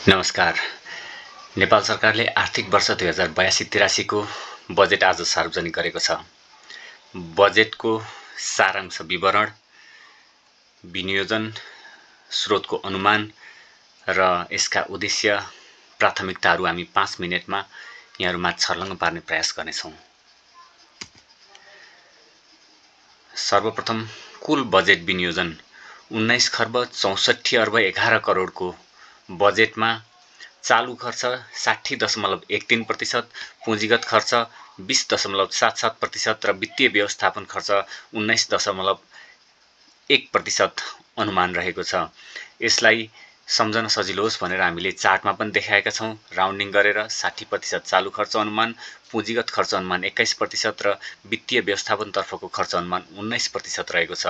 नमस्कार। नेपाल सरकारले आर्थिक वर्ष 2082-83 को बजेट आज सार्वजनिक गरेको छ। बजेटको सारांश विवरण, विनियोजन, स्रोतको अनुमान र यसका उद्देश्य प्राथमिकताहरू हामी 5 मिनेटमा यहाँहरुमा छर्लङ्ग पार्ने प्रयास गर्नेछौँ। सर्वप्रथम कुल बजेट विनियोजन 19 खर्ब 64 अर्ब 11 करोडको बजेटमा चालू खर्च 60.13%, पुँजीगत खर्च 20.77% र वित्तीय व्यवस्थापन खर्च 19.1% अनुमान रहेको छ। यसलाई सम्झन सजिलो होस् भनेर हामीले चार्टमा पनि देखाएका छौं। राउन्डिङ गरेर 60% चालू खर्च अनुमान, पुँजीगत खर्च अनुमान 21% र वित्तीय व्यवस्थापन तर्फको खर्च अनुमान 19% रहेको छ।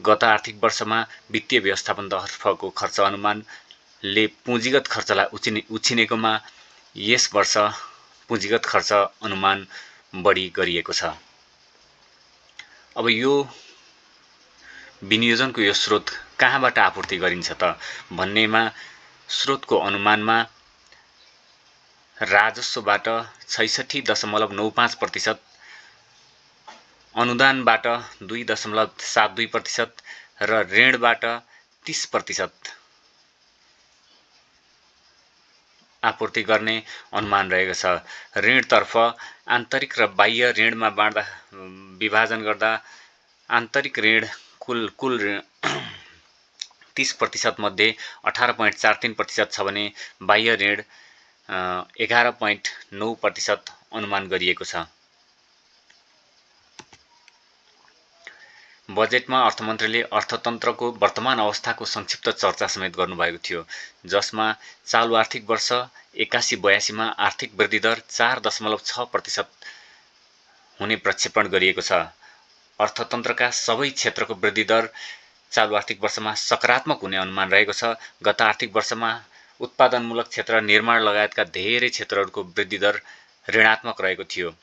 गत आर्थिक वर्षमा वित्तीय व्यवस्थापन तर्फको खर्च अनुमानले पुँजीगत खर्चलाई उछिनेकोमा यस वर्ष पुँजीगत खर्च अनुमान बढी गरिएको छ। अब यो विनियोजनको यो स्रोत कहाँबाट आपूर्ति गरिन्छ त भन्नेमा स्रोतको अनुमानमा राजस्वबाट 66.95%, अनुदानबाट 2.72% र ऋणबाट 30% आपूर्ति गर्ने अनुमान रहेको छ। ऋणतर्फ आन्तरिक र बाह्य ऋणमा विभाजन गर्दा आन्तरिक ऋण कुल ऋण 30% मध्ये 18.43% छ भने बाह्य ऋण 11.9% अनुमान गरिएको छ। बजेटमा अर्थमन्त्रीले अर्थतन्त्रको वर्तमान अवस्थाको संक्षिप्त चर्चा समेत गर्नुभएको थियो, जसमा चालू आर्थिक वर्ष 81-82 मा आर्थिक वृद्धि दर 4.6% हुने प्रक्षेपण गरिएको छ। अर्थतन्त्रका सबै क्षेत्रको वृद्धि दर चालू आर्थिक वर्षमा सकारात्मक हुने अनुमान रहेको छ। गत आर्थिक वर्षमा उत्पादनमूलक क्षेत्र, निर्माण लगायतका धेरै क्षेत्रहरूको वृद्धि दर ऋणात्मक रहेको थियो।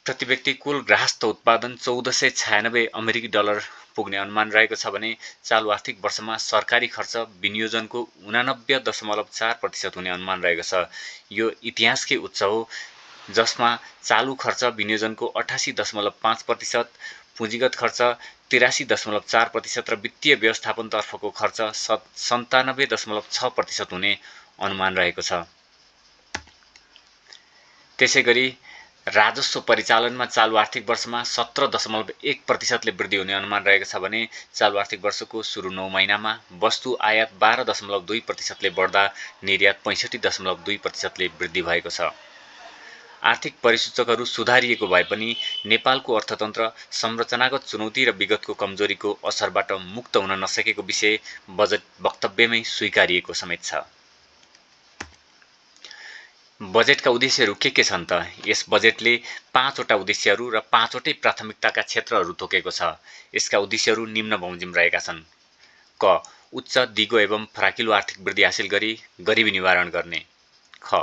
प्रति व्यक्ति कुल गृहस्थ उत्पादन 1496 अमेरिकी डलर पुग्ने अनुमान रहेको छ भने चालू आर्थिक वर्षमा सरकारी खर्च विनियोजनको 89.4% हुने अनुमान रहेको छ। यो इतिहासकै उच्च हो, जसमा चालू खर्च विनियोजनको 88.5%, पुँजीगत खर्च 83.4% र वित्तीय व्यवस्थापन तर्फको खर्च 97.6% हुने अनुमान रहेको छ। त्यसैगरी राजस्व परिचालनमा चालू आर्थिक वर्षमा 17.1% ले वृद्धि हुने अनुमान रहेको छ भने चालू आर्थिक वर्षको सुरु 9 महिनामा वस्तु आयात 12.2% ले बढ्दा निर्यात 65.2% ले वृद्धि भएको छ। आर्थिक परिसूचकहरू सुधारिएको भए पनि नेपालको अर्थतन्त्र संरचनागत चुनौती र विगतको कमजोरीको असरबाट मुक्त हुन नसकेको विषय बजेट वक्तव्यमै स्वीकारिएको समेत छ। बजेटका उद्देश्यहरू के छन् त? यस बजेटले 5 वटा उद्देश्यहरू र 5 वटै प्राथमिकताका क्षेत्रहरू तोकेको छ। यसका उद्देश्यहरू निम्न बमोजिम रहेका छन्। क. उच्च, दिगो एवं फराकिलो आर्थिक वृद्धि हासिल गरी गरिबी निवारण गर्ने। ख.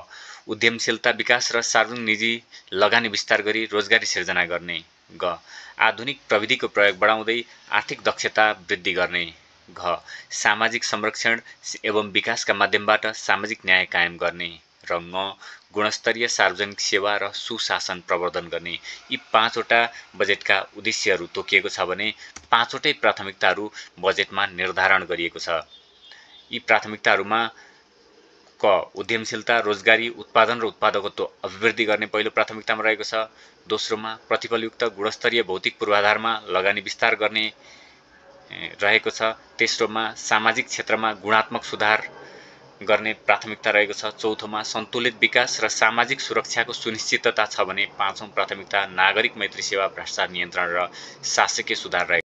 उद्यमशीलता विकास र सार्वजनिक निजी लगानी विस्तार गरी रोजगारी सिर्जना गर्ने। ग. आधुनिक प्रविधिको प्रयोग बढाउँदै आर्थिक दक्षता वृद्धि गर्ने। घ. सामाजिक संरक्षण एवं विकासका माध्यमबाट सामाजिक न्याय कायम गर्ने। र ङ. गुणस्तरीय सार्वजनिक सेवा र सुशासन प्रवर्धन गर्ने। यी 5 वटा बजेटका उद्देश्यहरू तोकिएको छ भने 5 वटै प्राथमिकताहरू बजेटमा निर्धारण गरिएको छ। यी प्राथमिकताहरूमा क. उद्यमशीलता, रोजगारी, उत्पादन र उत्पादकत्व अभिवृद्धि गर्ने पहिलो प्राथमिकतामा रहेको छ। दोस्रोमा प्रतिफलयुक्त गुणस्तरीय भौतिक पूर्वाधारमा लगानी विस्तार गर्ने रहेको छ। तेस्रोमा सामाजिक क्षेत्रमा गुणात्मक सुधार गर्ने प्राथमिकता रहेको छ। चौथोमा सन्तुलित विकास र सामाजिक सुरक्षाको सुनिश्चितता छ भने पाँचौं प्राथमिकता नागरिक मैत्री सेवा, भ्रष्टाचार नियन्त्रण र शासकीय सुधार रहेको छ।